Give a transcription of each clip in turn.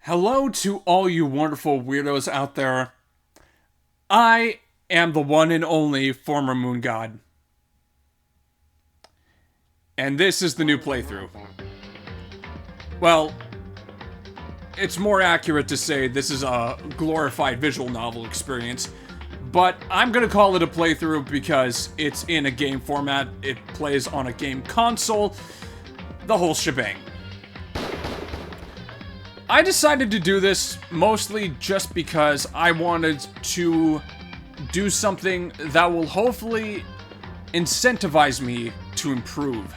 Hello to all you wonderful weirdos out there. I am the one and only former moon god. And this is the new playthrough. Well, it's more accurate to say this is a glorified visual novel experience, but I'm gonna call it a playthrough because it's in a game format, it plays on a game console, the whole shebang. I decided to do this mostly just because I wanted to do something that will hopefully incentivize me to improve.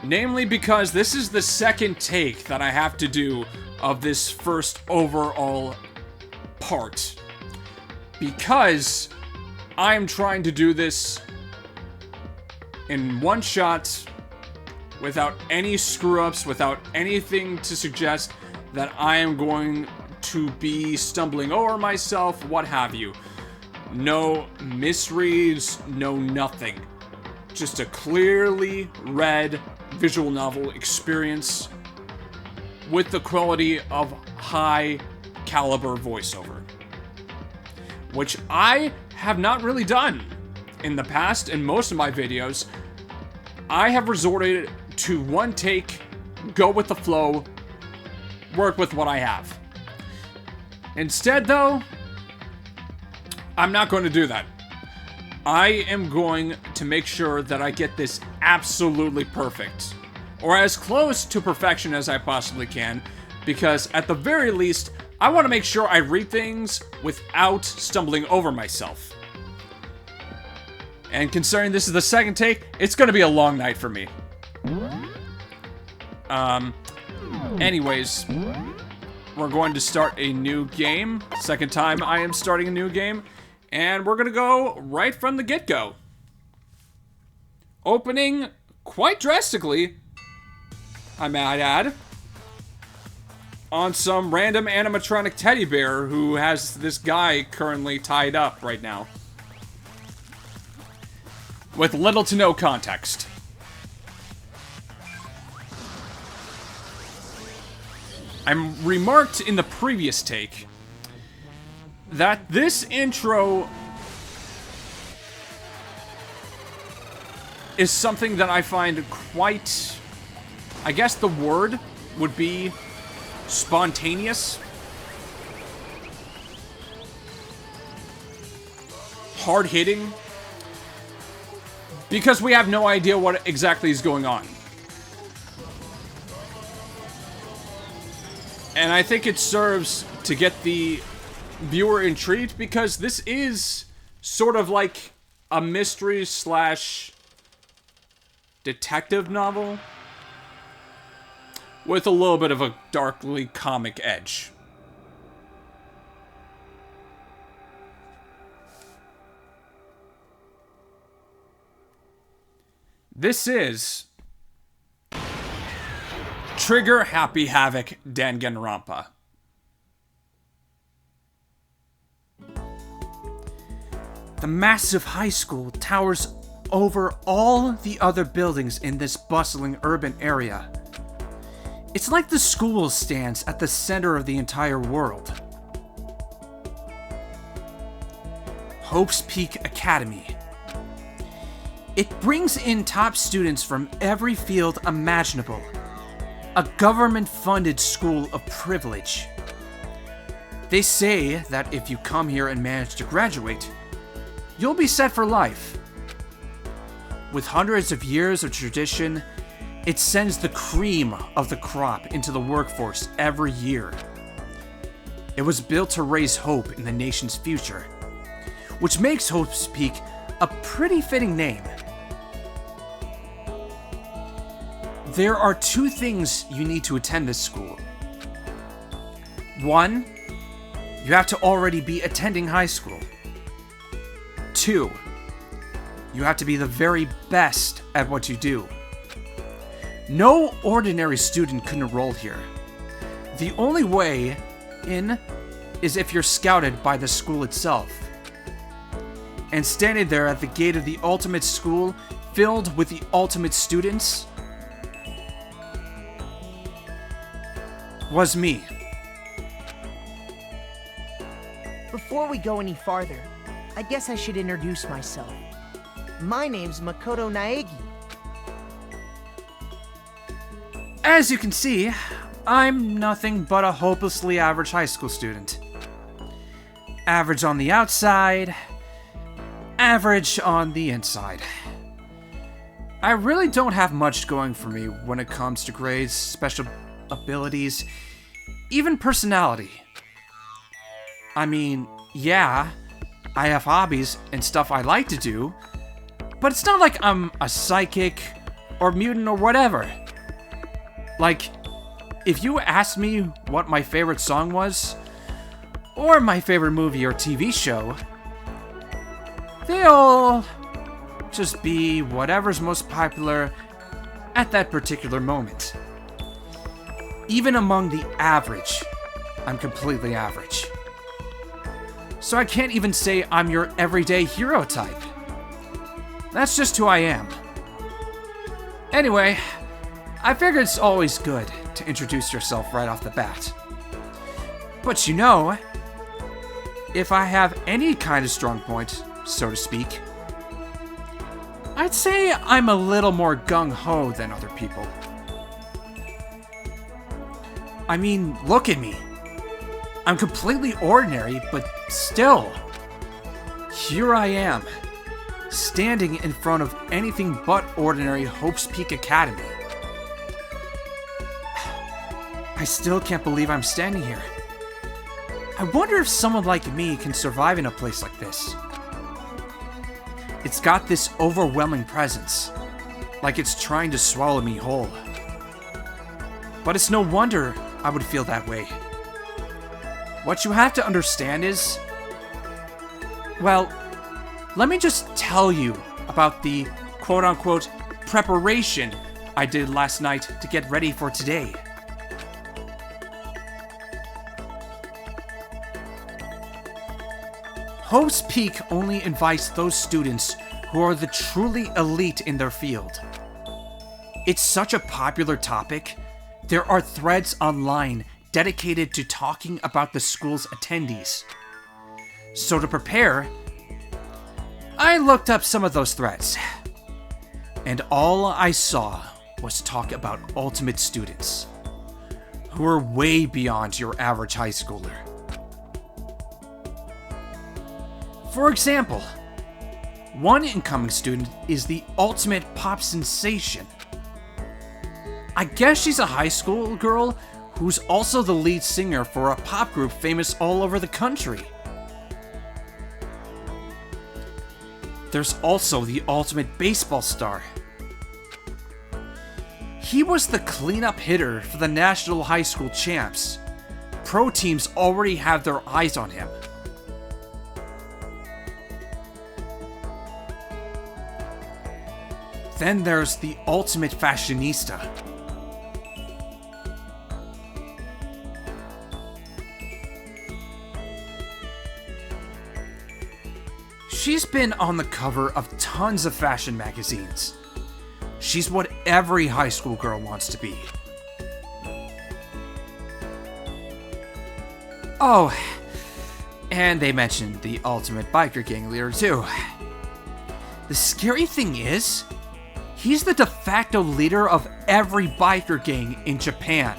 Namely because this is the second take that I have to do of this first overall part. Because I'm trying to do this in one shot, without any screw-ups, without anything to suggest that I am going to be stumbling over myself, what have you. No misreads, no nothing. Just a clearly read visual novel experience with the quality of high caliber voiceover. Which I have not really done in the past. In most of my videos, I have resorted to one take, go with the flow, work with what I have. Instead, though, I'm not going to do that. I am going to make sure that I get this absolutely perfect, or as close to perfection as I possibly can, because at the very least, I want to make sure I read things without stumbling over myself. And considering this is the second take, it's going to be a long night for me. Anyways, we're going to start a new game. Second time I am starting a new game. And we're going to go right from the get-go. Opening quite drastically, I might add, on some random animatronic teddy bear who has this guy currently tied up right now. With little to no context. I remarked in the previous take that this intro is something that I find quite, I guess the word would be spontaneous, hard-hitting, because we have no idea what exactly is going on. And I think it serves to get the viewer intrigued, because this is sort of like a mystery slash detective novel with a little bit of a darkly comic edge. This is Trigger Happy Havoc Danganronpa. The massive high school towers over all the other buildings in this bustling urban area. It's like the school stands at the center of the entire world. Hope's Peak Academy. It brings in top students from every field imaginable. A government-funded school of privilege. They say that if you come here and manage to graduate, you'll be set for life. With hundreds of years of tradition, it sends the cream of the crop into the workforce every year. It was built to raise hope in the nation's future, which makes Hope's Peak a pretty fitting name. There are two things you need to attend this school. One, you have to already be attending high school. Two, you have to be the very best at what you do. No ordinary student can enroll here. The only way in is if you're scouted by the school itself. And standing there at the gate of the ultimate school, filled with the ultimate students, was me. Before we go any farther, I guess I should introduce myself. My name's Makoto Naegi. As you can see, I'm nothing but a hopelessly average high school student. Average on the outside, average on the inside. I really don't have much going for me when it comes to grades, special abilities, even personality. I mean, yeah, I have hobbies and stuff I like to do, but it's not like I'm a psychic or mutant or whatever. Like, if you asked me what my favorite song was, or my favorite movie or TV show, they'll just be whatever's most popular at that particular moment. Even among the average, I'm completely average. So I can't even say I'm your everyday hero type. That's just who I am. Anyway, I figure it's always good to introduce yourself right off the bat. But you know, if I have any kind of strong point, so to speak, I'd say I'm a little more gung-ho than other people. I mean, look at me. I'm completely ordinary, but still, here I am, standing in front of anything but ordinary Hope's Peak Academy. I still can't believe I'm standing here. I wonder if someone like me can survive in a place like this. It's got this overwhelming presence, like it's trying to swallow me whole. But it's no wonder I would feel that way. What you have to understand is, well, let me just tell you about the quote-unquote preparation I did last night to get ready for today. Hope's Peak only invites those students who are the truly elite in their field. It's such a popular topic, there are threads online dedicated to talking about the school's attendees. So to prepare, I looked up some of those threads, and all I saw was talk about ultimate students, who are way beyond your average high schooler. For example, one incoming student is the ultimate pop sensation. I guess she's a high school girl who's also the lead singer for a pop group famous all over the country. There's also the ultimate baseball star. He was the cleanup hitter for the National High School Champs. Pro teams already have their eyes on him. Then there's the ultimate fashionista. She's been on the cover of tons of fashion magazines. She's what every high school girl wants to be. Oh, and they mentioned the ultimate biker gang leader too. The scary thing is, he's the de facto leader of every biker gang in Japan.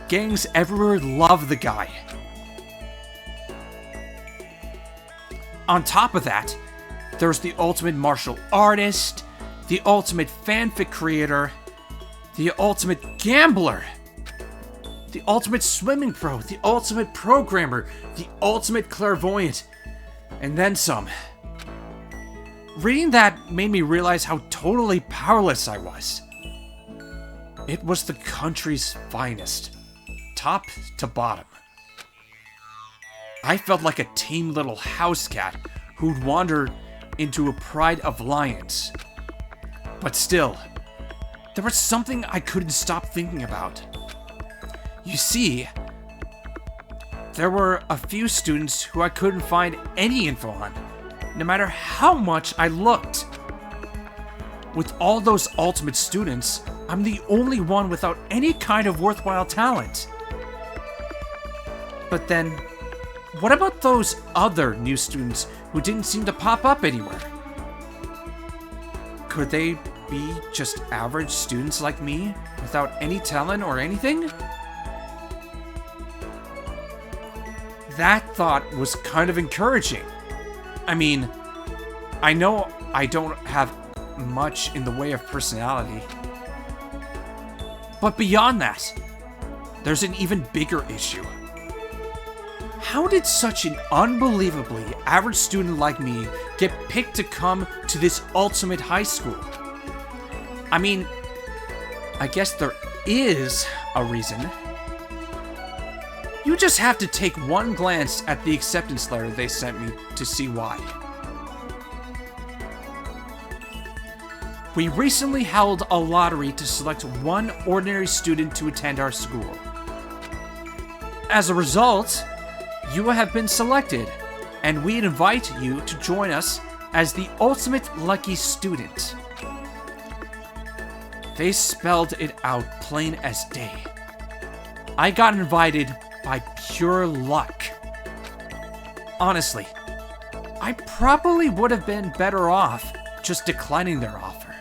Gangs everywhere love the guy. On top of that, there's the ultimate martial artist, the ultimate fanfic creator, the ultimate gambler, the ultimate swimming pro, the ultimate programmer, the ultimate clairvoyant, and then some. Reading that made me realize how totally powerless I was. It was the country's finest, top to bottom. I felt like a tame little house cat who'd wander into a pride of lions. But still, there was something I couldn't stop thinking about. You see, there were a few students who I couldn't find any info on, no matter how much I looked. With all those ultimate students, I'm the only one without any kind of worthwhile talent. But then, What about those other new students who didn't seem to pop up anywhere? Could they be just average students like me, without any talent or anything? That thought was kind of encouraging. I mean, I know I don't have much in the way of personality. But beyond that, there's an even bigger issue. How did such an unbelievably average student like me get picked to come to this ultimate high school? I mean, I guess there is a reason. You just have to take one glance at the acceptance letter they sent me to see why. We recently held a lottery to select one ordinary student to attend our school. As a result, you have been selected, and we invite you to join us as the ultimate lucky student. They spelled it out plain as day. I got invited by pure luck. Honestly, I probably would have been better off just declining their offer.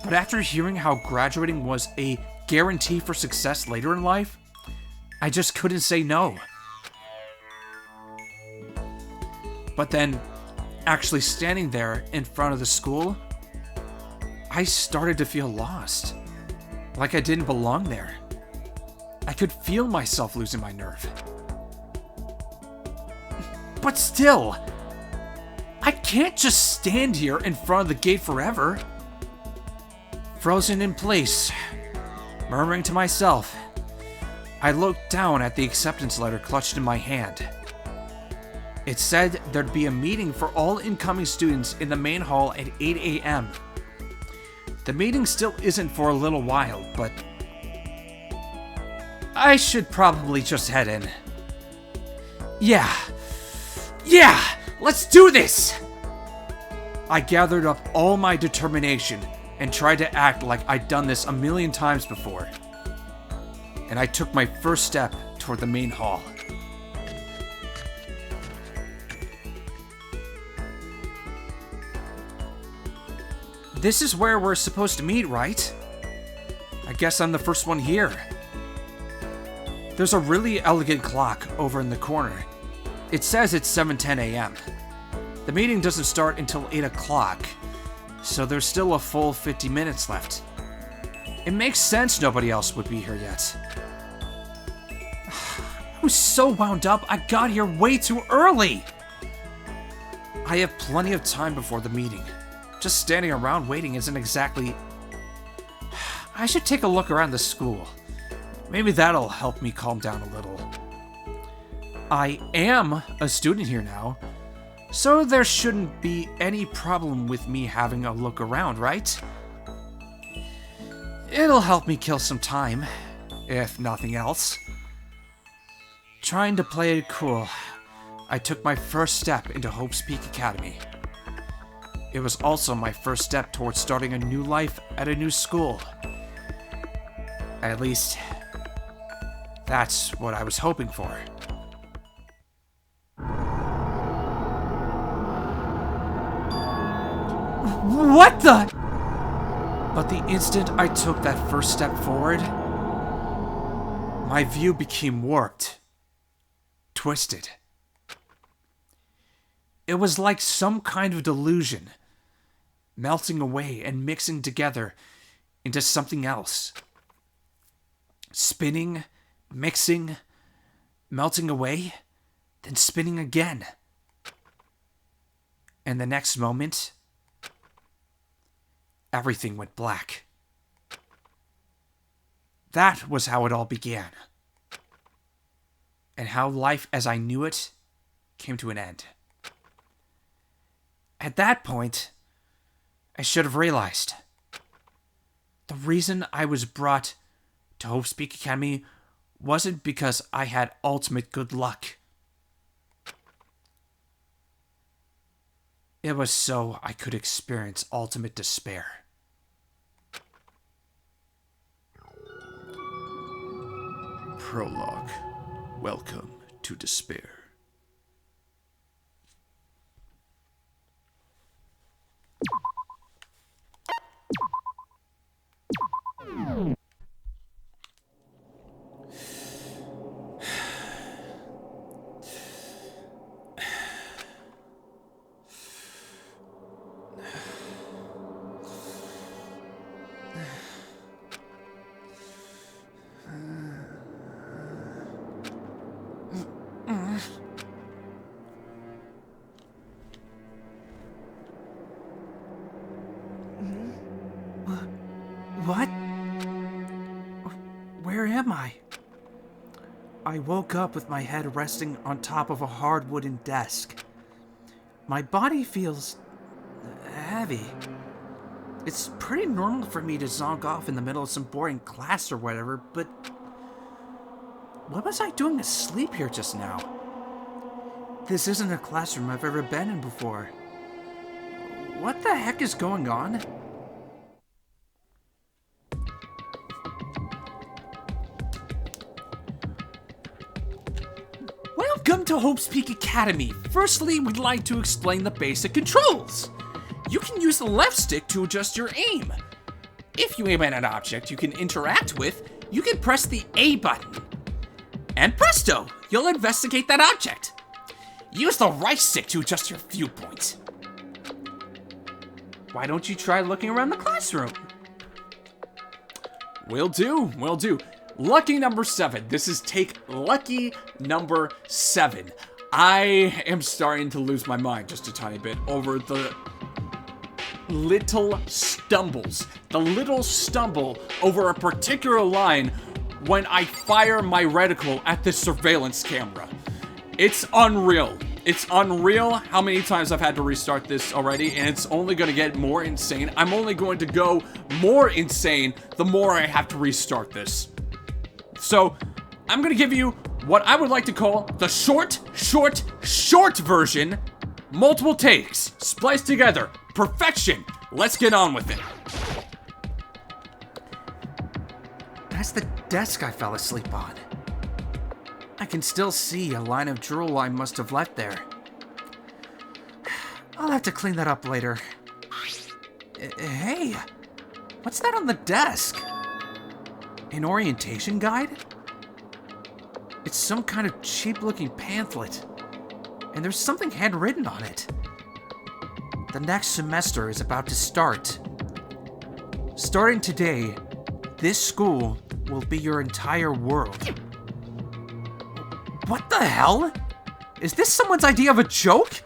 But after hearing how graduating was a guarantee for success later in life, I just couldn't say no. But then, actually standing there in front of the school, I started to feel lost. Like I didn't belong there. I could feel myself losing my nerve. But still, I can't just stand here in front of the gate forever. Frozen in place, murmuring to myself, I looked down at the acceptance letter clutched in my hand. It said there'd be a meeting for all incoming students in the main hall at 8 a.m. The meeting still isn't for a little while, but I should probably just head in. Yeah, let's do this! I gathered up all my determination and tried to act like I'd done this a million times before. And I took my first step toward the main hall. This is where we're supposed to meet, right? I guess I'm the first one here. There's a really elegant clock over in the corner. It says it's 7:10 a.m. The meeting doesn't start until 8 o'clock, so there's still a full 50 minutes left. It makes sense nobody else would be here yet. I was so wound up, I got here way too early! I have plenty of time before the meeting. Just standing around waiting isn't exactly... I should take a look around the school. Maybe that'll help me calm down a little. I am a student here now, so there shouldn't be any problem with me having a look around, right? It'll help me kill some time, if nothing else. Trying to play it cool, I took my first step into Hope's Peak Academy. It was also my first step towards starting a new life at a new school. At least, that's what I was hoping for. What the? But the instant I took that first step forward, my view became warped, twisted. It was like some kind of delusion, melting away and mixing together into something else. Spinning, mixing, melting away, then spinning again. And the next moment, everything went black. That was how it all began. And how life as I knew it came to an end. At that point, I should have realized. The reason I was brought to Hope's Peak Academy wasn't because I had ultimate good luck. It was so I could experience ultimate despair. Prologue. Welcome to despair. What? Where am I? I woke up with my head resting on top of a hard wooden desk. My body feels heavy. It's pretty normal for me to zonk off in the middle of some boring class or whatever, but what was I doing asleep here just now? This isn't a classroom I've ever been in before. What the heck is going on? Welcome to Hope's Peak Academy. Firstly, we'd like to explain the basic controls. You can use the left stick to adjust your aim. If you aim at an object you can interact with, you can press the A button. And presto, you'll investigate that object. Use the right stick to adjust your viewpoint. Why don't you try looking around the classroom? Will do. Lucky number 7. This is take lucky number 7. I am starting to lose my mind just a tiny bit over the little stumbles. The little stumble over a particular line when I fire my reticle at the surveillance camera. It's unreal. It's unreal how many times I've had to restart this already, and it's only going to get more insane. I'm only going to go more insane the more I have to restart this. So, I'm going to give you what I would like to call the short version. Multiple takes, spliced together, perfection. Let's get on with it. That's the desk I fell asleep on. I can still see a line of drool I must have left there. I'll have to clean that up later. Hey, what's that on the desk? An orientation guide? It's some kind of cheap-looking pamphlet, and there's something handwritten on it. The next semester is about to start. Starting today, this school will be your entire world. What the hell? Is this someone's idea of a joke?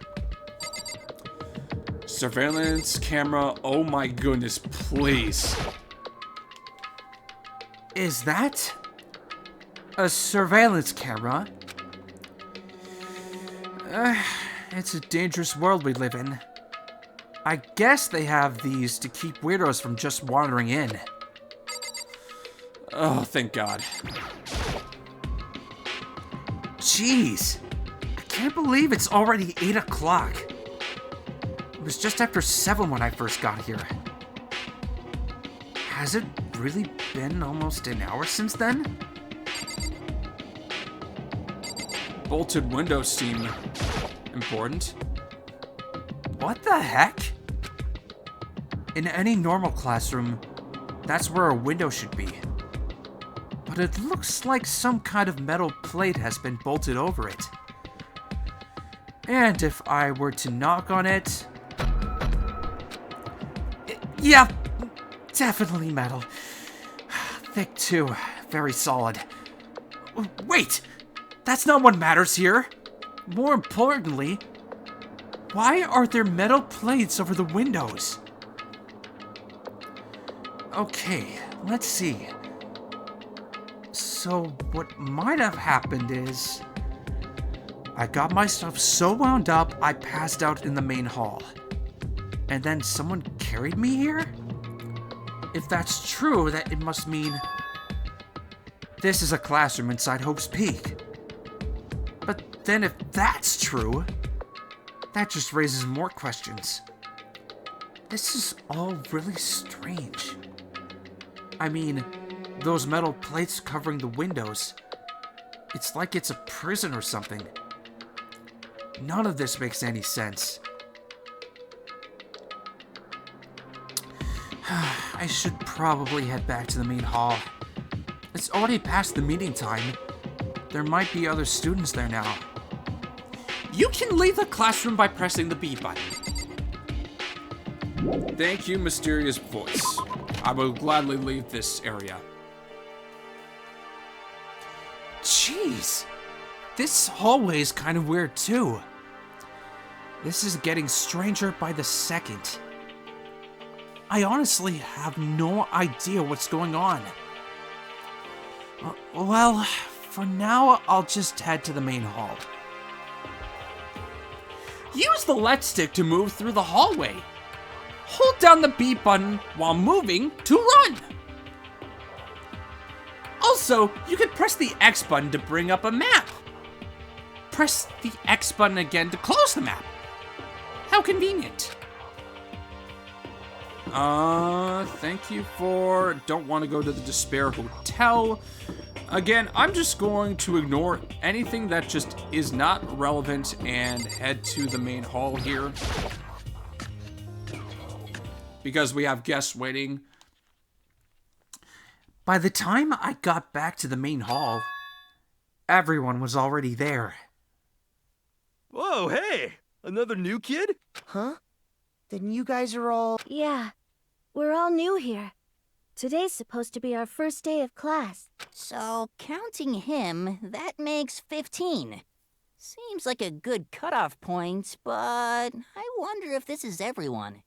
Surveillance camera, oh my goodness, please. Is that a surveillance camera? It's a dangerous world we live in. I guess they have these to keep weirdos from just wandering in. Oh, thank God. Jeez, I can't believe it's already 8 o'clock. It was just after 7 when I first got here. Has it really been almost an hour since then? Bolted windows seem important. What the heck? In any normal classroom, that's where a window should be. But it looks like some kind of metal plate has been bolted over it. And if I were to knock on it... Yeah, definitely metal. Thick too, very solid. Wait! That's not what matters here. More importantly, why are there metal plates over the windows? Okay, let's see. So what might have happened is I got my stuff so wound up I passed out in the main hall. And then someone carried me here? If that's true, that it must mean this is a classroom inside Hope's Peak. But then if that's true, that just raises more questions. This is all really strange. I mean, those metal plates covering the windows, It's like it's a prison or something. None of this makes any sense. I should probably head back to the main hall. It's already past the meeting time. There might be other students there now. You can leave the classroom by pressing the B button. Thank you, mysterious voice. I will gladly leave this area. Jeez, this hallway is kind of weird too. This is getting stranger by the second. I honestly have no idea what's going on. Well, for now, I'll just head to the main hall. Use the left stick to move through the hallway. Hold down the B button while moving to run. Also, you can press the X button to bring up a map. Press the X button again to close the map. How convenient. Thank you for... Don't want to go to the Despair Hotel. Again, I'm just going to ignore anything that just is not relevant and head to the main hall here. Because we have guests waiting. By the time I got back to the main hall, everyone was already there. Whoa, hey! Another new kid? Huh? Then you guys are all... Yeah, we're all new here. Today's supposed to be our first day of class. So, counting him, that makes 15. Seems like a good cutoff point, but I wonder if this is everyone.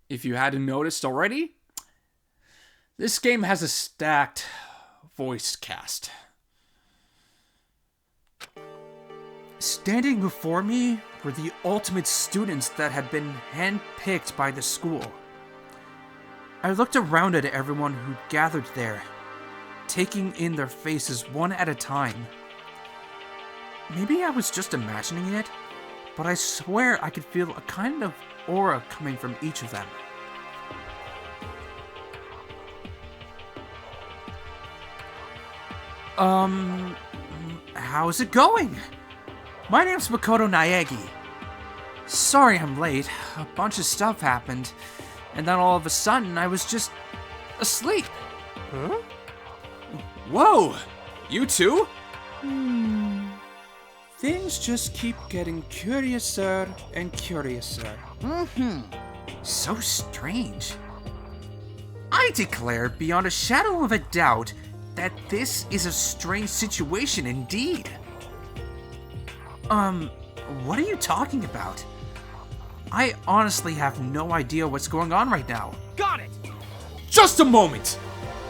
If you hadn't noticed already, this game has a stacked voice cast. Standing before me were the ultimate students that had been handpicked by the school. I looked around at everyone who gathered there, taking in their faces one at a time. Maybe I was just imagining it, but I swear I could feel a kind of aura coming from each of them. How's it going? My name's Makoto Naegi. Sorry I'm late. A bunch of stuff happened, and then all of a sudden I was just asleep. Huh? Whoa! You too? Things just keep getting curiouser and curiouser. So strange. I declare beyond a shadow of a doubt that this is a strange situation indeed. What are you talking about? I honestly have no idea what's going on right now. Got it! Just a moment!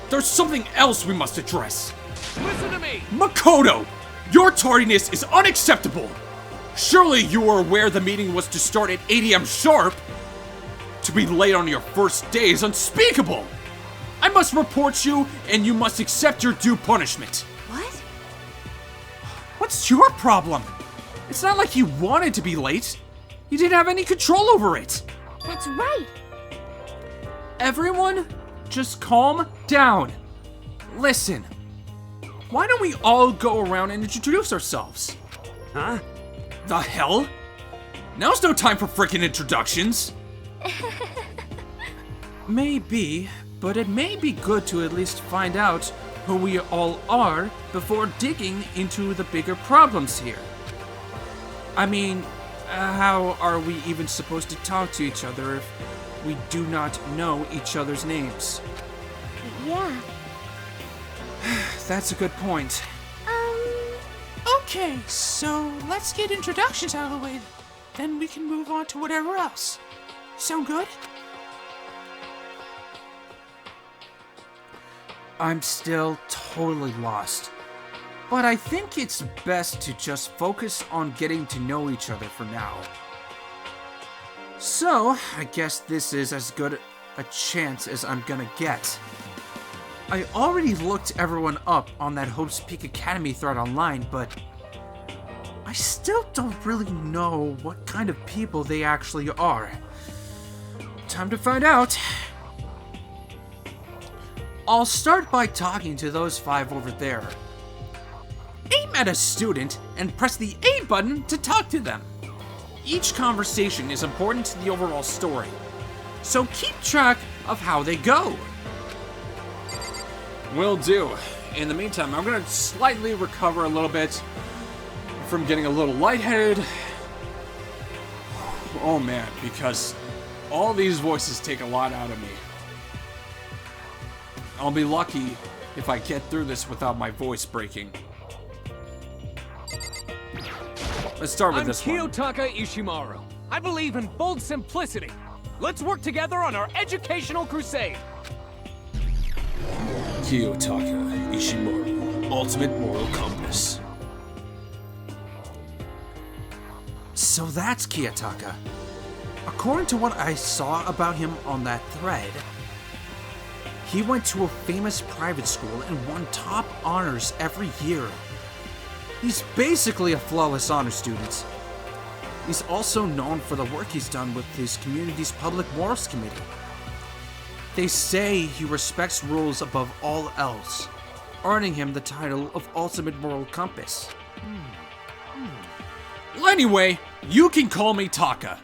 There's something else we must address. Listen to me! Makoto! Your tardiness is unacceptable! Surely you were aware the meeting was to start at 8 AM sharp? To be late on your first day is unspeakable! I must report you, and you must accept your due punishment. What? What's your problem? It's not like you wanted to be late. You didn't have any control over it. That's right. Everyone, just calm down. Listen, why don't we all go around and introduce ourselves? Huh? The hell? Now's no time for frickin' introductions. Maybe, but it may be good to at least find out who we all are before digging into the bigger problems here. I mean, how are we even supposed to talk to each other if we do not know each other's names? Yeah. That's a good point. Okay, so let's get introductions out of the way. Then we can move on to whatever else. Sound good? I'm still totally lost. But I think it's best to just focus on getting to know each other for now. So, I guess this is as good a chance as I'm gonna get. I already looked everyone up on that Hope's Peak Academy thread online, but I still don't really know what kind of people they actually are. Time to find out. I'll start by talking to those 5 over there. aim at a student and press the A button to talk to them. Each conversation is important to the overall story, so keep track of how they go. Will do. In the meantime, I'm gonna slightly recover a little bit from getting a little lightheaded. Oh man, because all these voices take a lot out of me. I'll be lucky if I get through this without my voice breaking. Let's start with this one. I'm Kiyotaka Ishimaru. I believe in bold simplicity. Let's work together on our educational crusade. Kiyotaka Ishimaru, Ultimate Moral Compass. So that's Kiyotaka. According to what I saw about him on that thread, he went to a famous private school and won top honors every year. He's basically a flawless honor student. He's also known for the work he's done with his community's Public Morals Committee. They say he respects rules above all else, earning him the title of Ultimate Moral Compass. Well, anyway, you can call me Taka.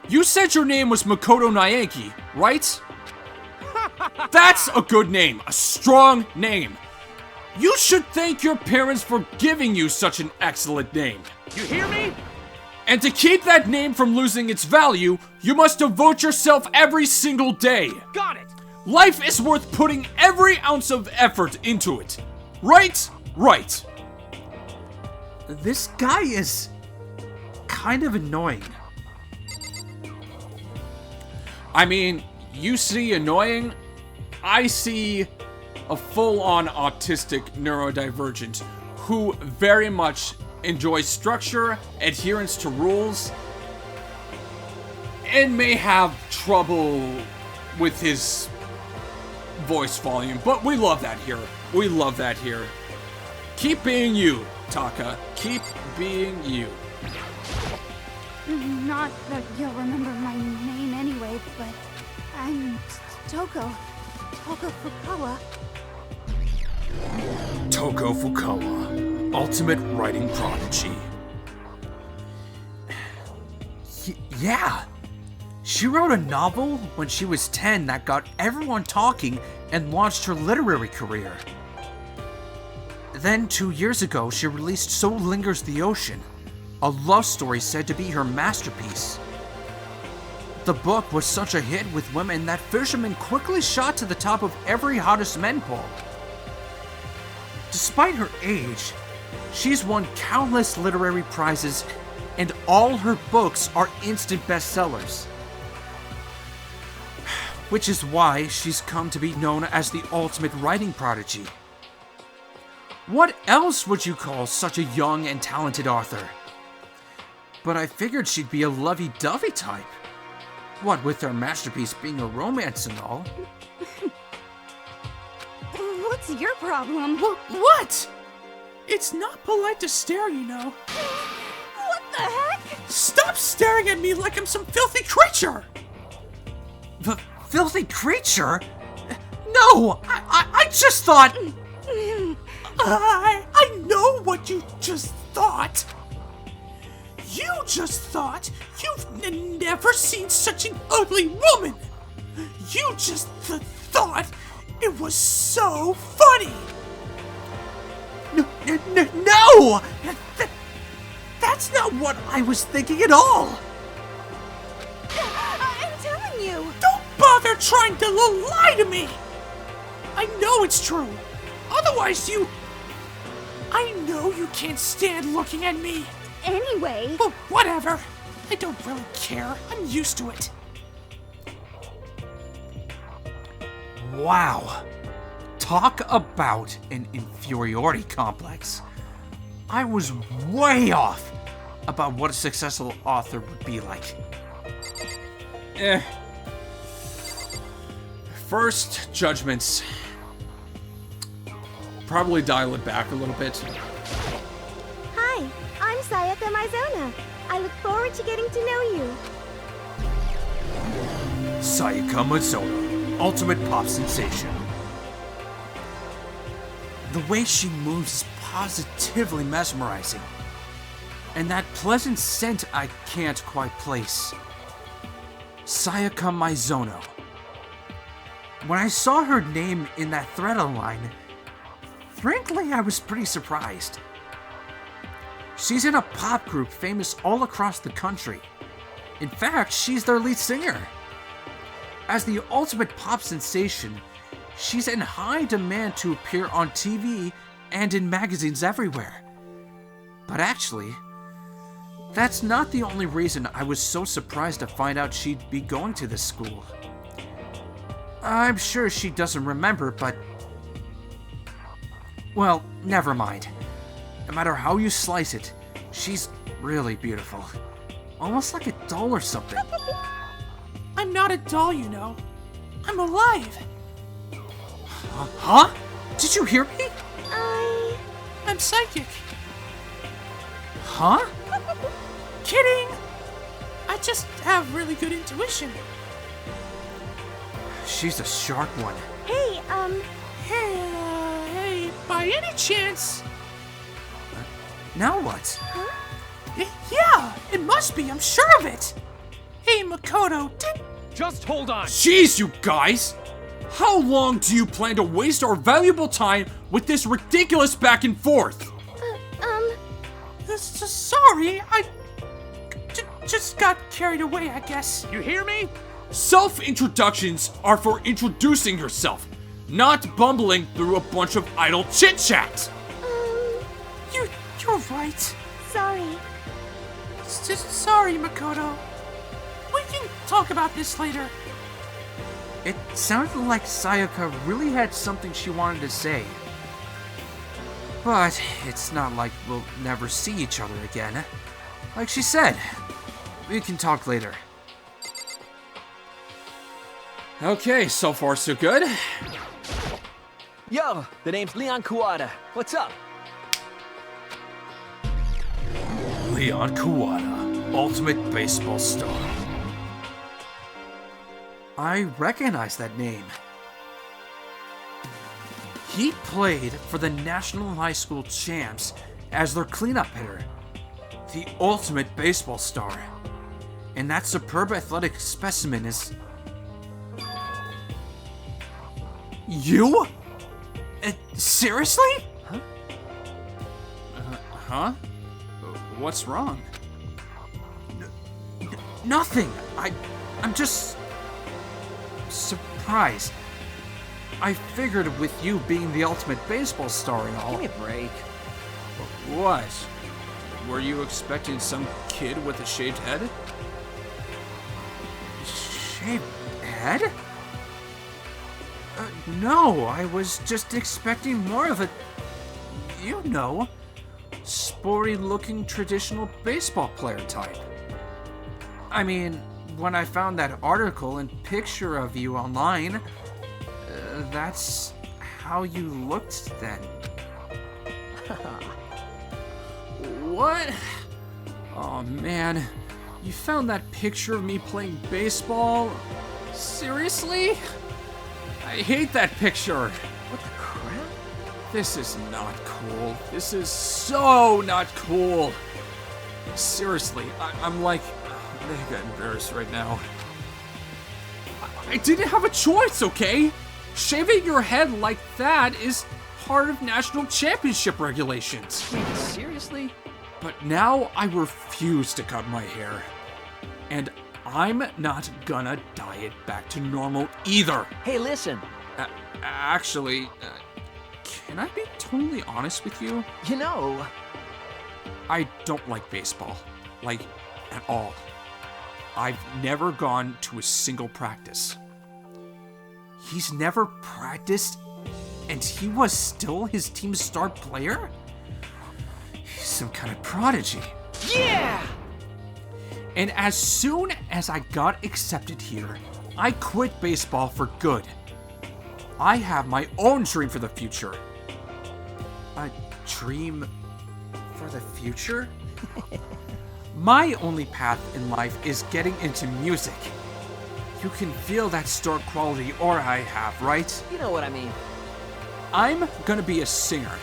You said your name was Makoto Naeki, right? That's a good name, a strong name. You should thank your parents for giving you such an excellent name. You hear me? And to keep that name from losing its value, you must devote yourself every single day. Got it! Life is worth putting every ounce of effort into it. Right? Right. This guy is kind of annoying. I mean, you see annoying, I see a full-on autistic neurodivergent who very much enjoys structure, adherence to rules, and may have trouble with his voice volume, but we love that here. We love that here. Keep being you, Taka. Keep being you. Not that you'll remember my name anyway, but I'm Toko Fukawa. Toko Fukawa, Ultimate Writing Prodigy. Yeah. She wrote a novel when she was 10 that got everyone talking and launched her literary career. Then 2 years ago, she released So Lingers the Ocean, a love story said to be her masterpiece. The book was such a hit with women that fishermen quickly shot to the top of every hottest men poll. Despite her age, she's won countless literary prizes, and all her books are instant bestsellers. Which is why she's come to be known as the ultimate writing prodigy. What else would you call such a young and talented author? But I figured she'd be a lovey-dovey type. What with her masterpiece being a romance and all. What's your problem? What? It's not polite to stare, you know. What the heck? Stop staring at me like I'm some filthy creature! The filthy creature? No! I just thought... I know what you just thought. You just thought you've never seen such an ugly woman. You just thought it was so funny. No! That's not what I was thinking at all. I'm telling you. Don't bother trying to lie to me. I know it's true. Otherwise I know you can't stand looking at me. Anyway. Well, whatever. I don't really care. I'm used to it. Wow. Talk about an inferiority complex. I was way off about what a successful author would be like. First judgments. Probably dial it back a little bit. Hi, I'm Sayaka Maizona. I look forward to getting to know you. Sayaka Maizona, Ultimate Pop Sensation. The way she moves is positively mesmerizing. And that pleasant scent I can't quite place. Sayaka Maizono. When I saw her name in that thread online, frankly, I was pretty surprised. She's in a pop group famous all across the country. In fact, she's their lead singer. As the ultimate pop sensation, she's in high demand to appear on TV and in magazines everywhere. But actually, that's not the only reason I was so surprised to find out she'd be going to this school. I'm sure she doesn't remember, but... well, never mind. No matter how you slice it, she's really beautiful. Almost like a doll or something. I'm not a doll, you know. I'm alive. Huh? Did you hear me? I'm psychic. Huh? Kidding! I just have really good intuition. She's a sharp one. Hey, Hey, by any chance? Now what? Yeah, it must be, I'm sure of it. Hey, Makoto, Just hold on. Jeez, you guys! How long do you plan to waste our valuable time with this ridiculous back and forth? Sorry, I just got carried away, I guess. You hear me? Self-introductions are for introducing yourself, not bumbling through a bunch of idle chit-chat. You're right. sorry. Sorry, Makoto. We can talk about this later. It sounded like Sayaka really had something she wanted to say. But it's not like we'll never see each other again. Like she said, we can talk later. Okay, so far so good. Yo, the name's Leon Kawada. What's up? Leon Kawada, ultimate baseball star. I recognize that name. He played for the National High School Champs as their cleanup hitter, the ultimate baseball star. And that superb athletic specimen is... you? Seriously? Huh? What's wrong? Nothing. I'm just... surprised. I figured with you being the ultimate baseball star and all... Give me a break. What? Were you expecting some kid with a shaved head? Shaved head? No, I was just expecting more of a... you know... sporty-looking traditional baseball player type. I mean, when I found that article and picture of you online, that's how you looked then. What? Oh man, you found that picture of me playing baseball? Seriously? I hate that picture. What the crap? This is not cool. This is so not cool. Seriously, I'm like... I got embarrassed right now. I didn't have a choice, okay? Shaving your head like that is part of national championship regulations. Wait, seriously? But now I refuse to cut my hair. And I'm not gonna dye it back to normal either. Hey, listen. Actually, can I be totally honest with you? You know... I don't like baseball. Like, at all. I've never gone to a single practice. He's never practiced, and he was still his team's star player? He's some kind of prodigy. Yeah! And as soon as I got accepted here, I quit baseball for good. I have my own dream for the future. A dream for the future? My only path in life is getting into music. You can feel that star quality aura I have, right? You know what I mean. I'm gonna be a singer.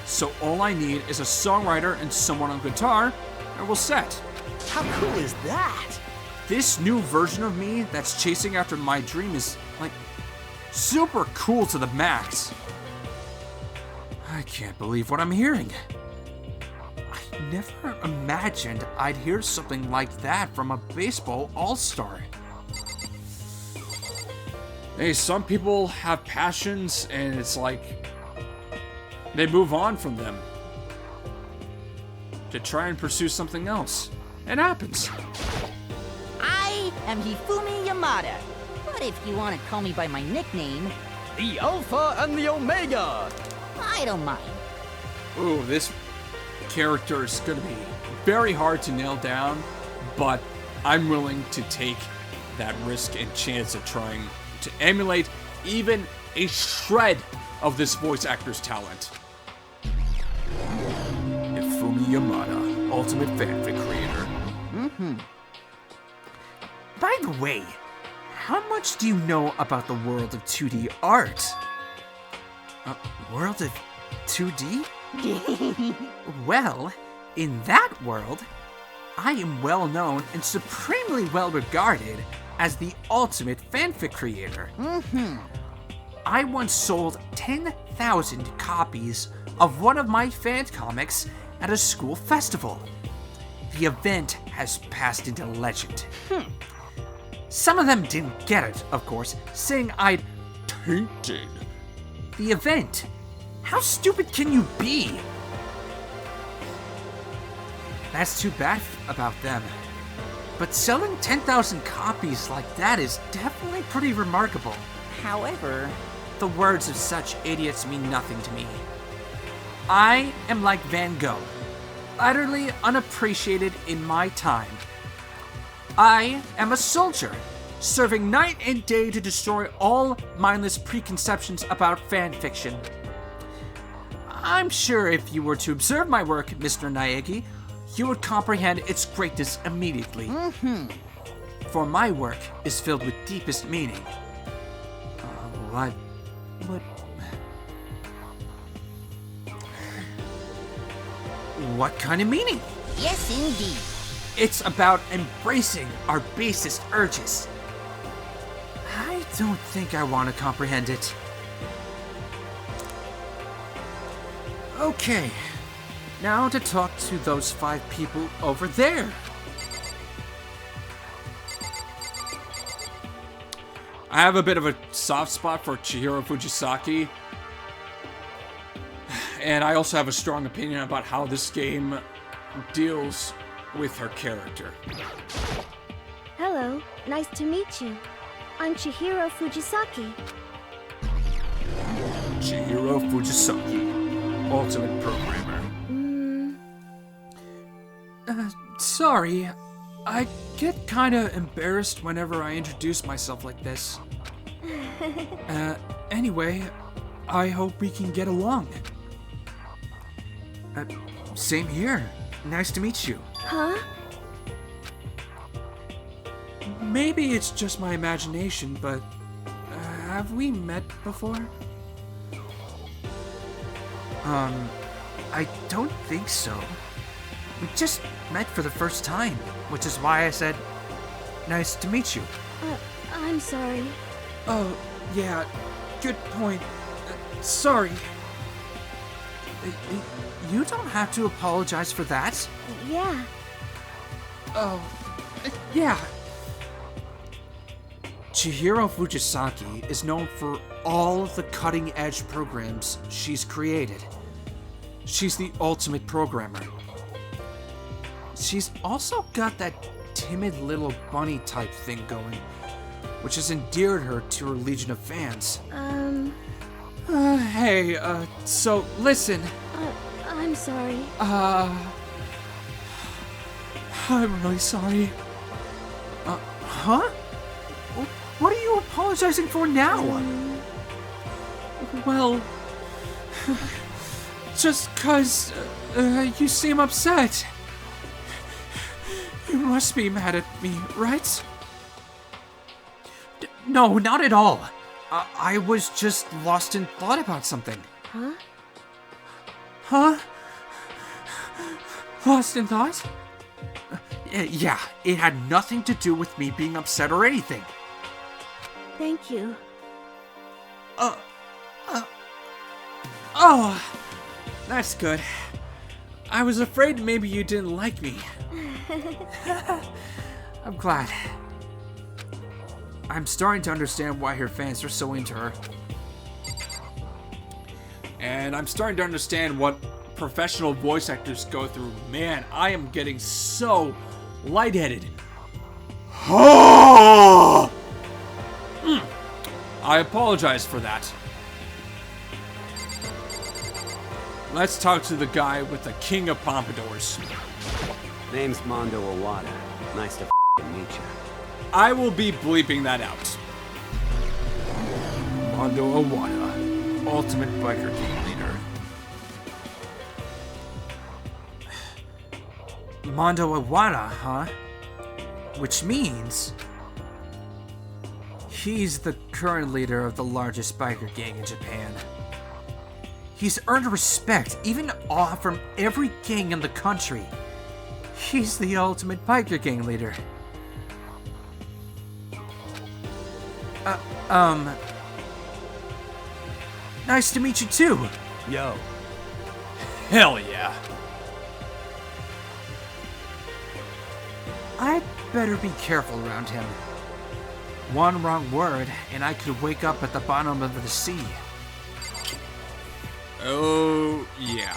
So all I need is a songwriter and someone on guitar, and we're set. How cool is that? This new version of me that's chasing after my dream is, like, super cool to the max. I can't believe what I'm hearing. I never imagined I'd hear something like that from a baseball all-star. Hey, some people have passions and it's like they move on from them to try and pursue something else. It happens. I am Hifumi Yamada. But if you want to call me by my nickname, The Alpha and the Omega! I don't mind. Ooh, this character is going to be very hard to nail down, but I'm willing to take that risk and chance of trying to emulate even a shred of this voice actor's talent. Hifumi Yamada, ultimate fanfic creator. By the way, how much do you know about the world of 2D art? World of 2D? Well, in that world, I am well known and supremely well regarded as the ultimate fanfic creator. I once sold 10,000 copies of one of my fan comics at a school festival. The event has passed into legend. Some of them didn't get it, of course, saying I'd tainted the event. How stupid can you be? That's too bad about them. But selling 10,000 copies like that is definitely pretty remarkable. However, The words of such idiots mean nothing to me. I am like Van Gogh, utterly unappreciated in my time. I am a soldier, serving night and day to destroy all mindless preconceptions about fan fiction. I'm sure if you were to observe my work, Mr. Naegi, you would comprehend its greatness immediately. For my work is filled with deepest meaning. What? What kind of meaning? yes indeed. It's about embracing our basest urges. I don't think I want to comprehend it. Okay, now to talk to those 5 people over there. I have a bit of a soft spot for Chihiro Fujisaki. And I also have a strong opinion about how this game deals with her character. Hello, nice to meet you. I'm Chihiro Fujisaki. Chihiro Fujisaki, ultimate programmer. Sorry, I get kinda embarrassed whenever I introduce myself like this. Anyway, I hope we can get along. Same here. Nice to meet you. Huh? Maybe it's just my imagination, but have we met before? I don't think so. We just met for the first time, which is why I said, nice to meet you. I'm sorry. Oh, yeah, good point. Sorry. You don't have to apologize for that. Yeah. Oh, yeah. Chihiro Fujisaki is known for all of the cutting-edge programs she's created. She's the ultimate programmer. She's also got that timid little bunny type thing going, which has endeared her to her legion of fans. Hey, so listen. I'm sorry. I'm really sorry. Huh? What are you apologizing for now? Well, just 'cause you seem upset. You must be mad at me, right? No, not at all. I was just lost in thought about something. Huh? Huh? Lost in thought? Yeah, it had nothing to do with me being upset or anything. Thank you. Oh, that's good. I was afraid maybe you didn't like me. I'm glad. I'm starting to understand why her fans are so into her. And I'm starting to understand what professional voice actors go through. Man, I am getting so lightheaded. I apologize for that. Let's talk to the guy with the king of pompadours. Name's Mondo Aada. Nice to meet you. I will be bleeping that out. Mondo Aada, ultimate biker gang leader. Mondo Aada, huh? Which means he's the current leader of the largest biker gang in Japan. He's earned respect, even awe from every gang in the country. He's the ultimate biker gang leader. Nice to meet you too. Yo. Hell yeah. I'd better be careful around him. One wrong word, and I could wake up at the bottom of the sea. Oh, yeah.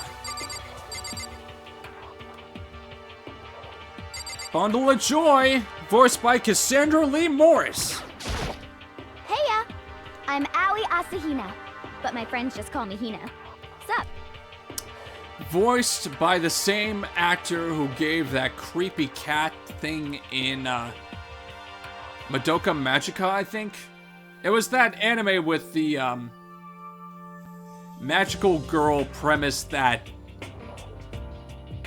Bundle of Joy, voiced by Cassandra Lee Morris. Heya! I'm Aoi Asahina, but my friends just call me Hina. Sup? Voiced by the same actor who gave that creepy cat thing in Madoka Magica, I think. It was that anime with the magical girl premise that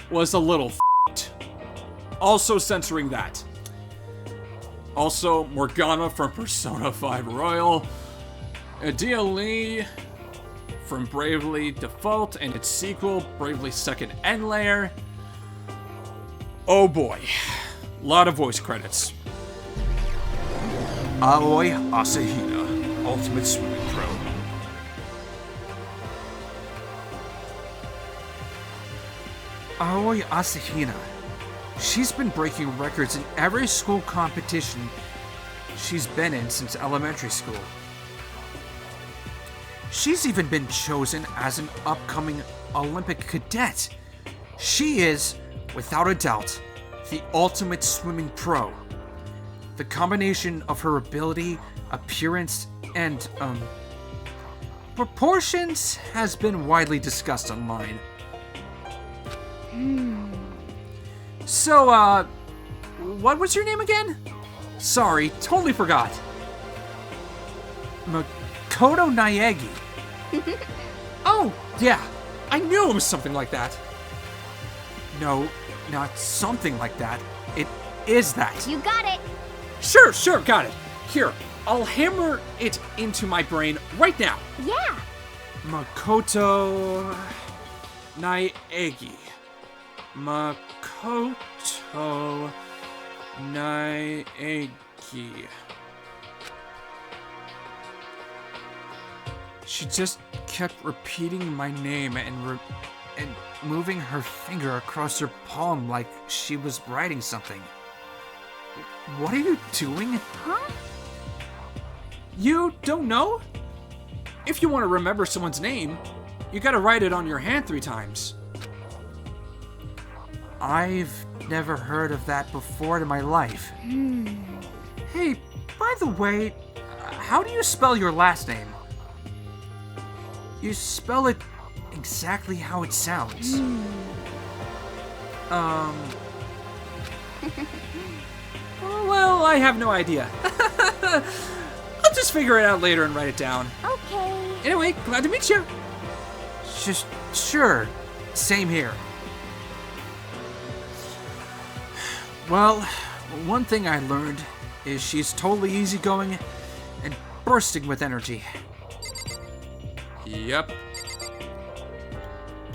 was a little f***ed. Also censoring that. Also, Morgana from Persona 5 Royal. Adia Lee from Bravely Default and its sequel, Bravely Second End Layer. Oh boy. Lot of voice credits. Aoi Asahina, ultimate swimming pro. Aoi Asahina. She's been breaking records in every school competition she's been in since elementary school. She's even been chosen as an upcoming Olympic cadet. She is, without a doubt, the ultimate swimming pro. The combination of her ability, appearance, and, proportions has been widely discussed online. So, what was your name again? Sorry, totally forgot. Makoto Naegi. Oh, yeah, I knew it was something like that. No, not something like that. It is that. You got it! Sure, got it. Here, I'll hammer it into my brain right now. Yeah! Makoto Naegi. Makoto Naegi. She just kept repeating my name and moving her finger across her palm like she was writing something. What are you doing? Huh? You don't know? If you want to remember someone's name, you gotta write it on your hand 3 times. I've never heard of that before in my life. Hey, by the way, how do you spell your last name? You spell it exactly how it sounds. Well, I have no idea. I'll just figure it out later and write it down. Okay. Anyway, glad to meet you. Just, sure. Same here. Well, one thing I learned is she's totally easygoing and bursting with energy. Yep.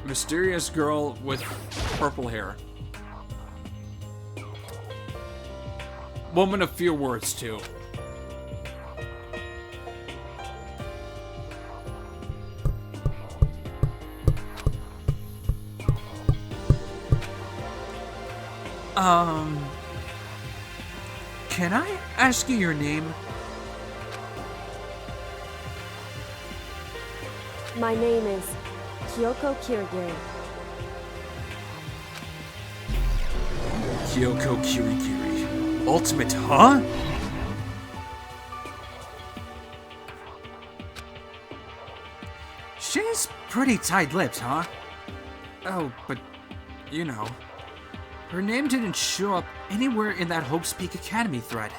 Mysterious girl with purple hair. Woman of few words, too. Can I ask you your name? My name is Kyoko Kirigiri. Kyoko Kirigiri. Ultimate, huh? She's pretty tight-lipped, huh? Oh, but, you know, her name didn't show up anywhere in that Hope's Peak Academy thread.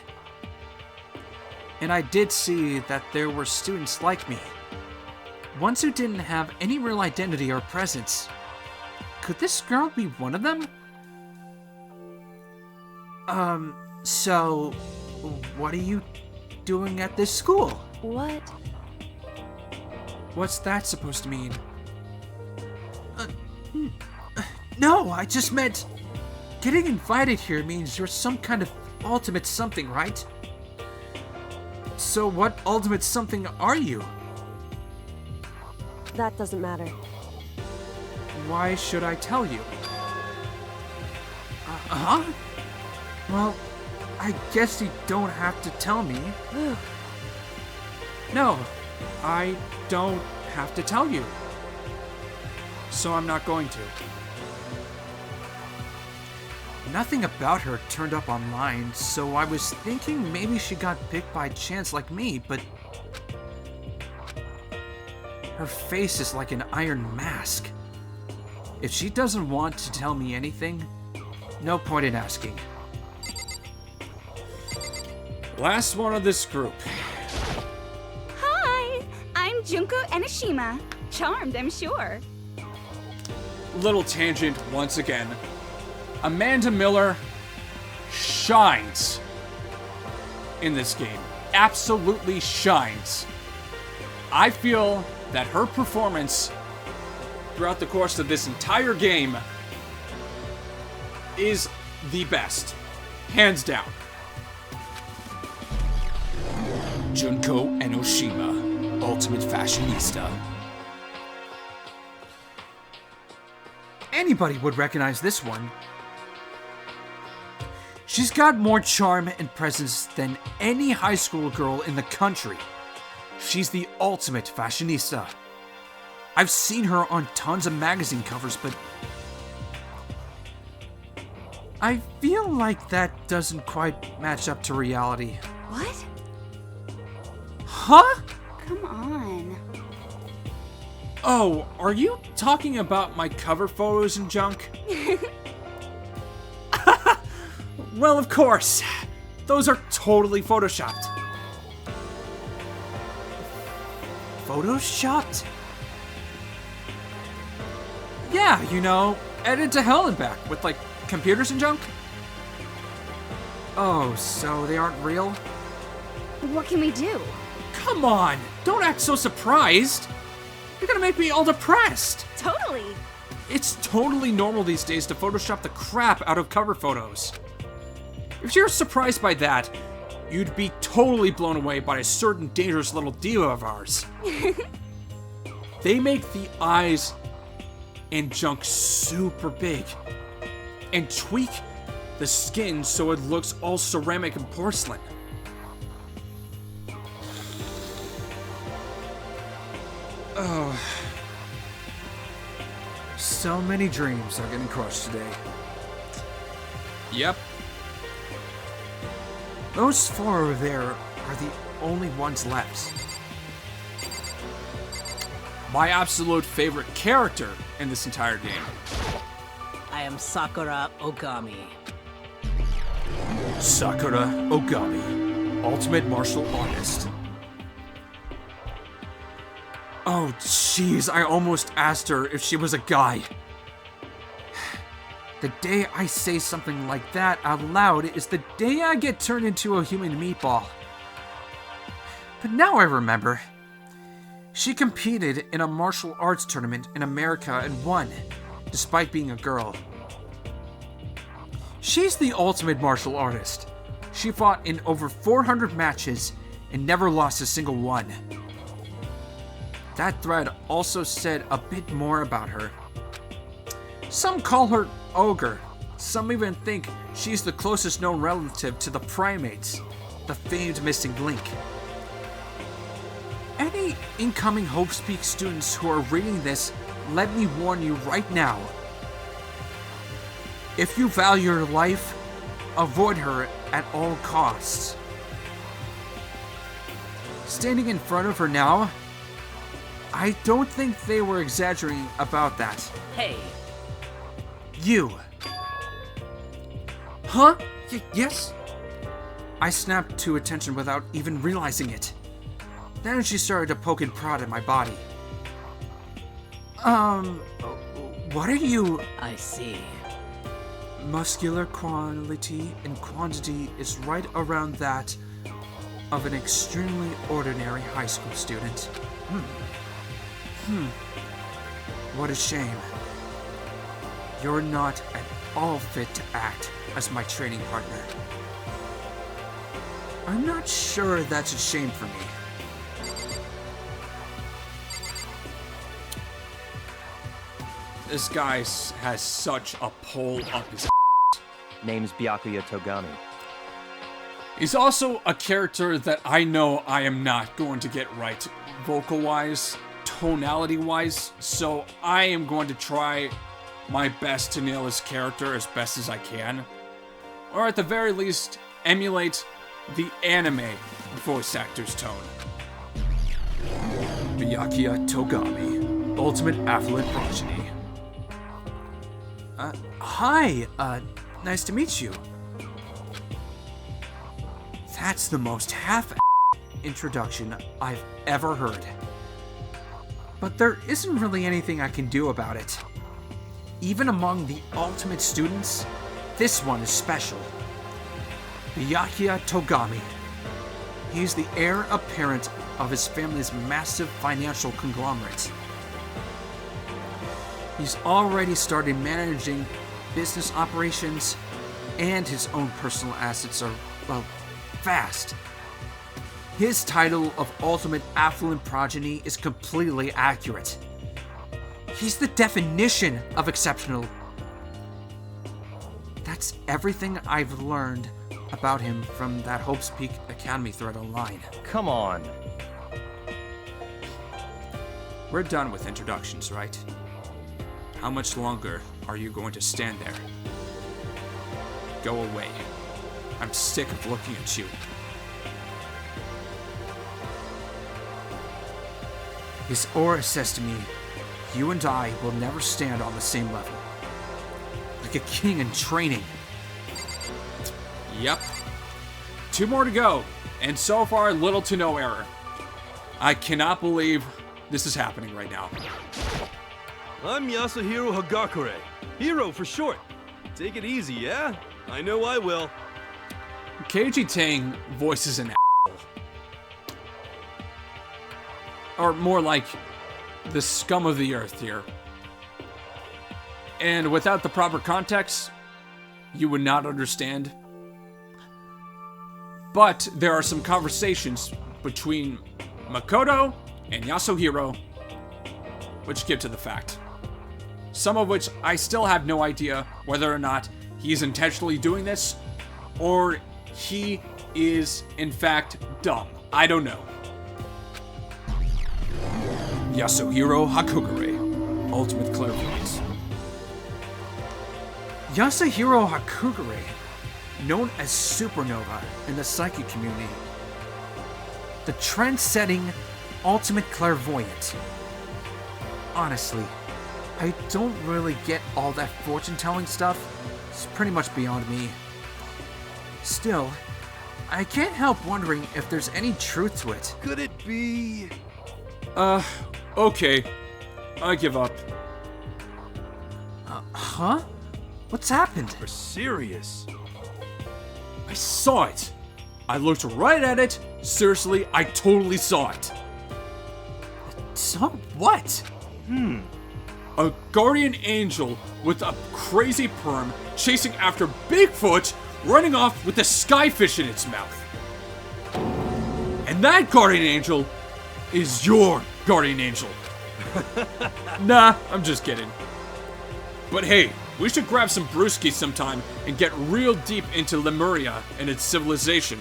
And I did see that there were students like me. Ones who didn't have any real identity or presence. Could this girl be one of them? So, what are you doing at this school? What? What's that supposed to mean? No, I just meant... Getting invited here means you're some kind of ultimate something, right? So what ultimate something are you? That doesn't matter. Why should I tell you? Huh? Well, I guess you don't have to tell me. No, I don't have to tell you. So I'm not going to. Nothing about her turned up online, so I was thinking maybe she got picked by chance like me, but... Her face is like an iron mask. If she doesn't want to tell me anything, no point in asking. Last one of this group. Hi, I'm Junko Enoshima. Charmed, I'm sure. Little tangent once again. Amanda Miller shines in this game. Absolutely shines. I feel that her performance throughout the course of this entire game is the best. Hands down. Junko Enoshima, Ultimate Fashionista. Anybody would recognize this one. She's got more charm and presence than any high school girl in the country. She's the ultimate fashionista. I've seen her on tons of magazine covers, but I feel like that doesn't quite match up to reality. What? Huh? Come on. Oh, are you talking about my cover photos and junk? Well, of course. Those are totally photoshopped. Photoshopped? Yeah, you know, edited to hell and back with, like, computers and junk. Oh, so they aren't real? What can we do? Come on, don't act so surprised. You're gonna make me all depressed. Totally. It's totally normal these days to Photoshop the crap out of cover photos. If you're surprised by that, you'd be totally blown away by a certain dangerous little diva of ours. They make the eyes and junk super big and tweak the skin so it looks all ceramic and porcelain. Oh. So many dreams are getting crushed today. Yep. Those four over there are the only ones left. My absolute favorite character in this entire game. I am Sakura Ogami. Sakura Ogami, Ultimate Martial Artist. Oh, jeez, I almost asked her if she was a guy. The day I say something like that out loud is the day I get turned into a human meatball. Now I remember. She competed in a martial arts tournament in America and won, despite being a girl. She's the ultimate martial artist. She fought in over 400 matches and never lost a single one. That thread also said a bit more about her. Some call her Ogre. Some even think she's the closest known relative to the primates, the famed missing link. Any incoming Hope Speak students who are reading this, let me warn you right now. If you value your life, avoid her at all costs. Standing in front of her now, I don't think they were exaggerating about that. Hey. You. Huh? Yes? I snapped to attention without even realizing it. Then she started to poke and prod at my body. What are you? I see. Muscular quality and quantity is right around that of an extremely ordinary high school student. What a shame. You're not at all fit to act as my training partner. I'm not sure that's a shame for me. This guy has such a pull up his Name's Byakuya Togami. He's also a character that I know I am not going to get right vocal-wise, tonality-wise, so I am going to try my best to nail his character as best as I can. Or at the very least, emulate the anime voice actor's tone. Byakuya Togami, ultimate affluent progeny. Hi, nice to meet you. That's the most introduction I've ever heard. But there isn't really anything I can do about it. Even among the ultimate students, this one is special. Byakuya Togami. He's the heir apparent of his family's massive financial conglomerate. He's already started managing business operations, and his own personal assets are, well, vast. His title of Ultimate Affluent Progeny is completely accurate. He's the definition of exceptional. That's everything I've learned about him from that Hope's Peak Academy thread online. Come on. We're done with introductions, right? How much longer are you going to stand there? Go away. I'm sick of looking at you. His aura says to me, you and I will never stand on the same level. Like a king in training. Yep. 2 more to go, and so far little to no error. I cannot believe this is happening right now. I'm Yasuhiro Hagakure. Hero for short. Take it easy, yeah? I know I will. Keiji Tang voices an or more like the scum of the earth here. And without the proper context, you would not understand. But there are some conversations between Makoto and Yasuhiro which get to the fact. Some of which I still have no idea whether or not he's intentionally doing this or he is in fact dumb. I don't know. Yasuhiro Hakugure, ultimate clairvoyance. Yasuhiro Hakugure, known as Supernova in the psychic community. The trend-setting ultimate clairvoyant. Honestly, I don't really get all that fortune-telling stuff. It's pretty much beyond me. Still, I can't help wondering if there's any truth to it. Could it be... Okay. I give up. Huh? What's happened? We're serious. I saw it. I looked right at it, Seriously, I totally saw it. So what? A guardian angel with a crazy perm chasing after Bigfoot, running off with a skyfish in its mouth. And that guardian angel is your guardian angel. Nah, I'm just kidding. But hey, we should grab some brewskis sometime and get real deep into Lemuria and its civilization.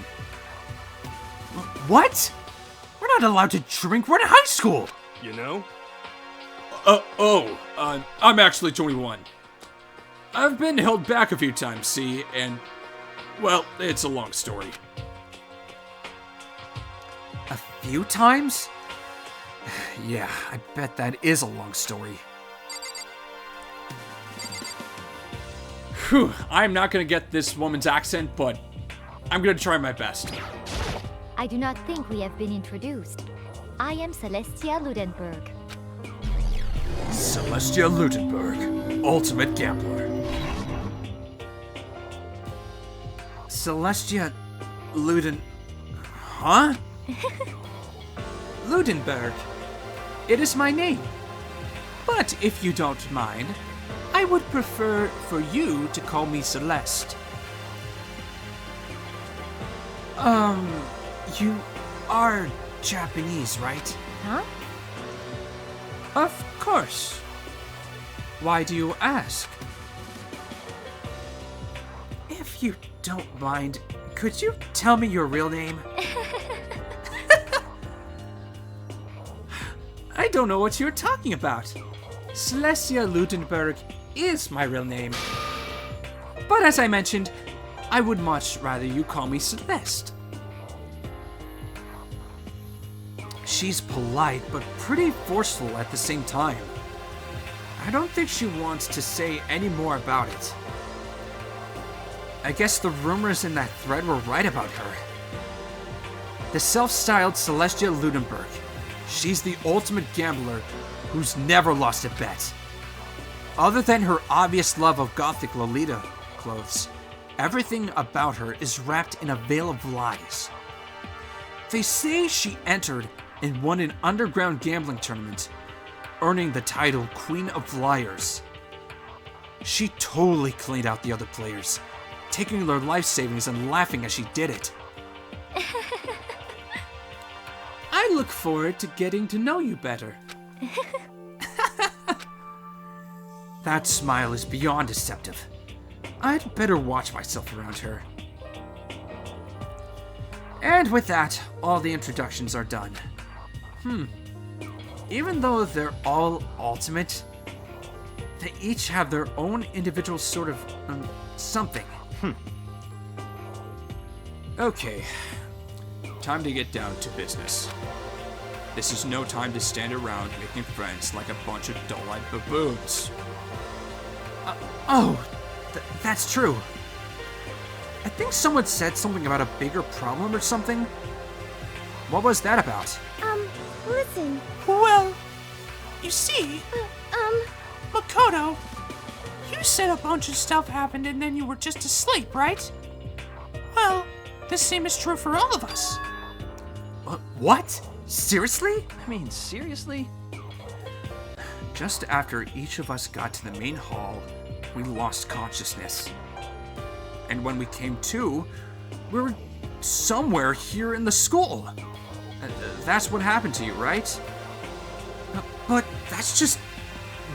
What? We're not allowed to drink. We're in high school. You know? I'm actually 21. I've been held back a few times, see, and, well, it's a long story. A few times? Yeah, I bet that is a long story. Whew, I'm not gonna get this woman's accent, but I'm gonna try my best. I do not think we have been introduced. I am Celestia Ludenberg. Celestia Ludenberg, ultimate gambler. Celestia Luden... Huh? Ludenberg. It is my name. But if you don't mind, I would prefer for you to call me Celeste. You are Japanese, right? Huh? Of course. Why do you ask? If you don't mind, could you tell me your real name? I don't know what you're talking about. Celestia Ludenberg is my real name. But as I mentioned, I would much rather you call me Celeste. She's polite, but pretty forceful at the same time. I don't think she wants to say any more about it. I guess the rumors in that thread were right about her. The self-styled Celestia Ludenberg. She's the ultimate gambler who's never lost a bet. Other than her obvious love of gothic Lolita clothes, everything about her is wrapped in a veil of lies. They say she entered and won an underground gambling tournament, earning the title Queen of Liars. She totally cleaned out the other players, taking their life savings and laughing as she did it. I look forward to getting to know you better. That smile is beyond deceptive. I'd better watch myself around her. And with that, all the introductions are done. Even though they're all ultimate, they each have their own individual sort of, something. Okay, time to get down to business. This is no time to stand around making friends like a bunch of dull-eyed baboons. That's true. I think someone said something about a bigger problem or something. What was that about? Listen. Well, you see, Makoto, you said a bunch of stuff happened and then you were just asleep, right? Well, the same is true for all of us. What? Seriously? I mean, seriously? Just after each of us got to the main hall, we lost consciousness. And when we came to, we were somewhere here in the school. That's what happened to you, right? But that's just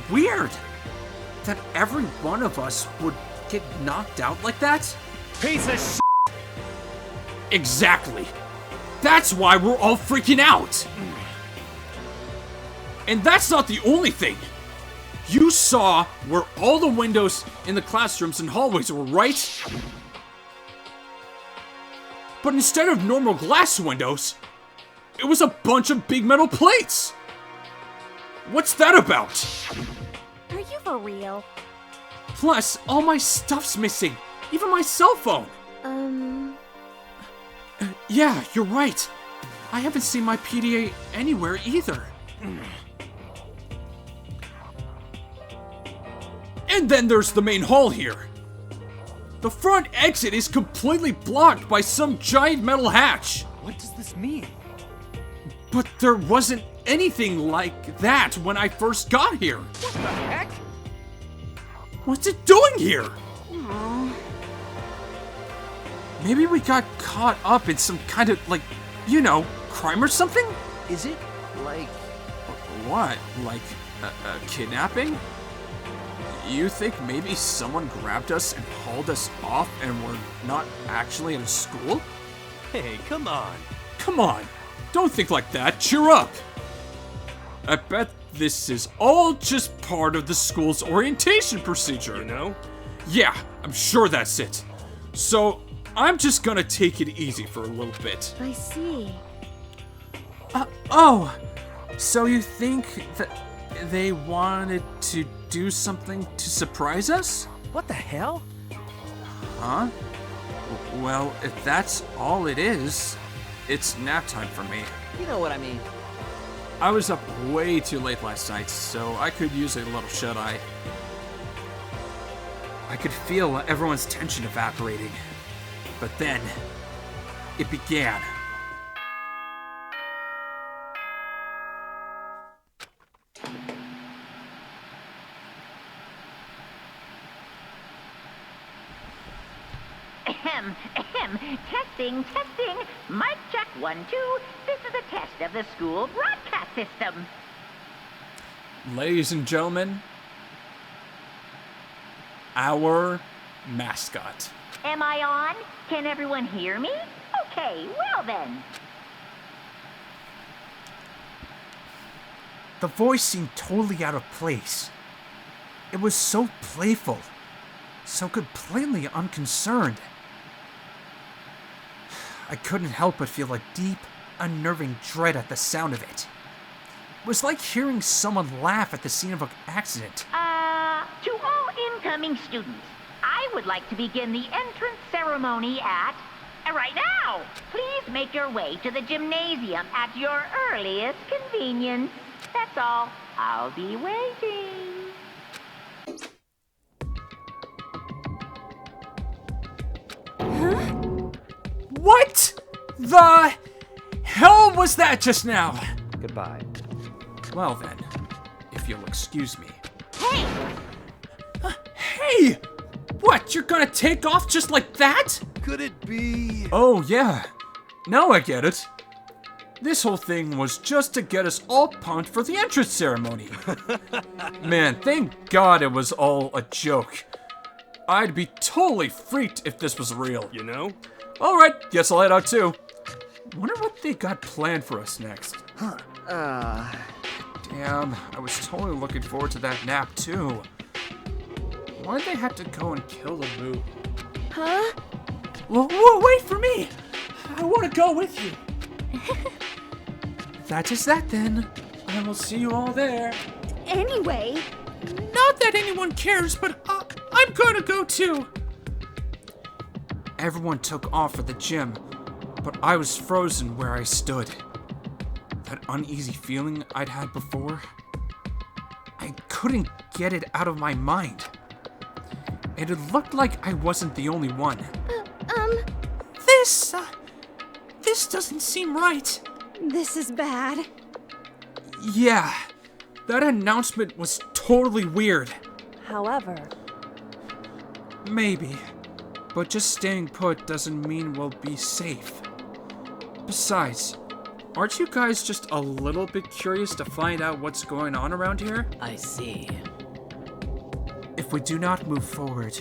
weird. That every one of us would get knocked out like that? Piece of shit! Exactly. That's why we're all freaking out. And that's not the only thing. You saw where all the windows in the classrooms and hallways were, right? But instead of normal glass windows, it was a bunch of big metal plates. What's that about? Are you for real? Plus, all my stuff's missing, even my cell phone. Yeah, you're right. I haven't seen my PDA anywhere either. And then there's the main hall here. The front exit is completely blocked by some giant metal hatch. What does this mean? But there wasn't anything like that when I first got here. What the heck? What's it doing here? Maybe we got caught up in some kind of, like, you know, crime or something? Is it, like... What? Like, a kidnapping? You think maybe someone grabbed us and hauled us off and we're not actually in a school? Hey, come on. Come on. Don't think like that. Cheer up. I bet this is all just part of the school's orientation procedure. You know? Yeah, I'm sure that's it. So, I'm just gonna take it easy for a little bit. I see. Oh, so you think that they wanted to do something to surprise us? What the hell? Huh? Well, if that's all it is, it's nap time for me. You know what I mean. I was up way too late last night, so I could use a little shut-eye. I could feel everyone's tension evaporating. But then, it began. Testing. Mic check 1, 2. This is a test of the school broadcast system. Ladies and gentlemen, our mascot. Am I on? Can everyone hear me? Okay, well then. The voice seemed totally out of place. It was so playful, so completely unconcerned. I couldn't help but feel a deep, unnerving dread at the sound of it. It was like hearing someone laugh at the scene of an accident. To all incoming students, I would like to begin the entrance ceremony at... right now! Please make your way to the gymnasium at your earliest convenience. That's all. I'll be waiting. What the hell was that just now? Goodbye. Well then, if you'll excuse me. Hey! Hey! What, you're gonna take off just like that? Could it be... Oh yeah, now I get it. This whole thing was just to get us all pumped for the entrance ceremony. Man, thank God it was all a joke. I'd be totally freaked if this was real. You know? Alright, guess I'll head out too. Wonder what they got planned for us next. Damn, I was totally looking forward to that nap too. Why'd they have to go and kill the boo? Huh? Whoa, wait for me! I want to go with you. That is that then. I will see you all there. Anyway. Not that anyone cares, but I'm gonna go too. Everyone took off for the gym, but I was frozen where I stood. That uneasy feeling I'd had before, I couldn't get it out of my mind. And it looked like I wasn't the only one. This doesn't seem right. This is bad. Yeah, that announcement was totally weird. However, maybe, but just staying put doesn't mean we'll be safe. Besides, aren't you guys just a little bit curious to find out what's going on around here? I see. If we do not move forward,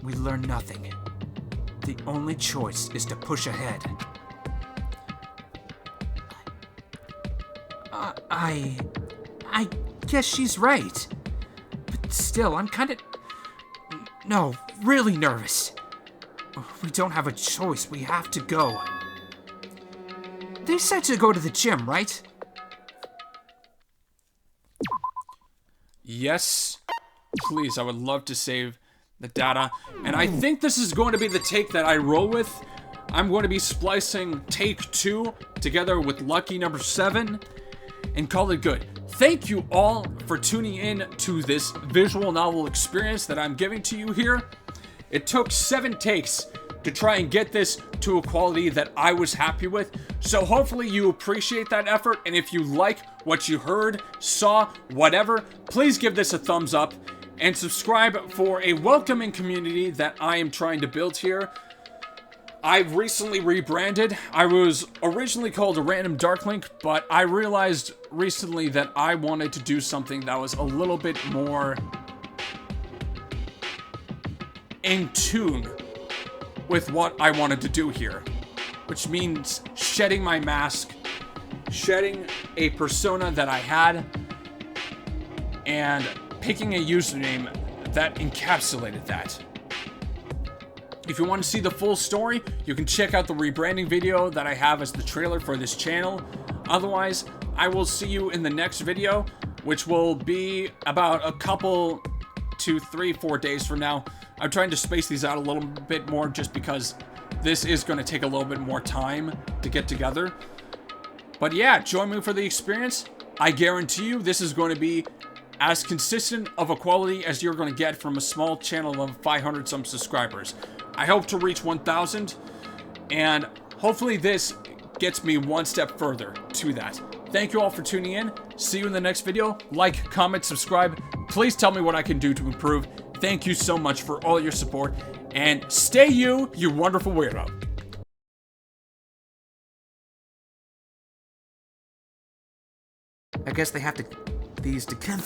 we learn nothing. The only choice is to push ahead. I guess she's right. But still, I'm really nervous. We don't have a choice. We have to go. They said to go to the gym, right? Yes. Please, I would love to save the data. And I think this is going to be the take that I roll with. I'm going to be splicing take 2 together with lucky number 7 and call it good. Thank you all for tuning in to this visual novel experience that I'm giving to you here. It took 7 takes to try and get this to a quality that I was happy with. So hopefully you appreciate that effort, and if you like what you heard, saw, whatever, please give this a thumbs up and subscribe for a welcoming community that I am trying to build here. I've recently rebranded. I was originally called a Random Dark Link, but I realized recently that I wanted to do something that was a little bit more in tune with what I wanted to do here, which means shedding my mask, shedding a persona that I had, and picking a username that encapsulated that. If you want to see the full story, you can check out the rebranding video that I have as the trailer for this channel. Otherwise, I will see you in the next video, which will be about a couple to 3-4 days from now. I'm trying to space these out a little bit more just because this is going to take a little bit more time to get together. But yeah, join me for the experience. I guarantee you this is going to be as consistent of a quality as you're going to get from a small channel of 500 some subscribers. I hope to reach 1,000, and hopefully this gets me one step further to that. Thank you all for tuning in. See you in the next video. Like, comment, subscribe. Please tell me what I can do to improve. Thank you so much for all your support, and stay you wonderful weirdo. I guess they have to these together.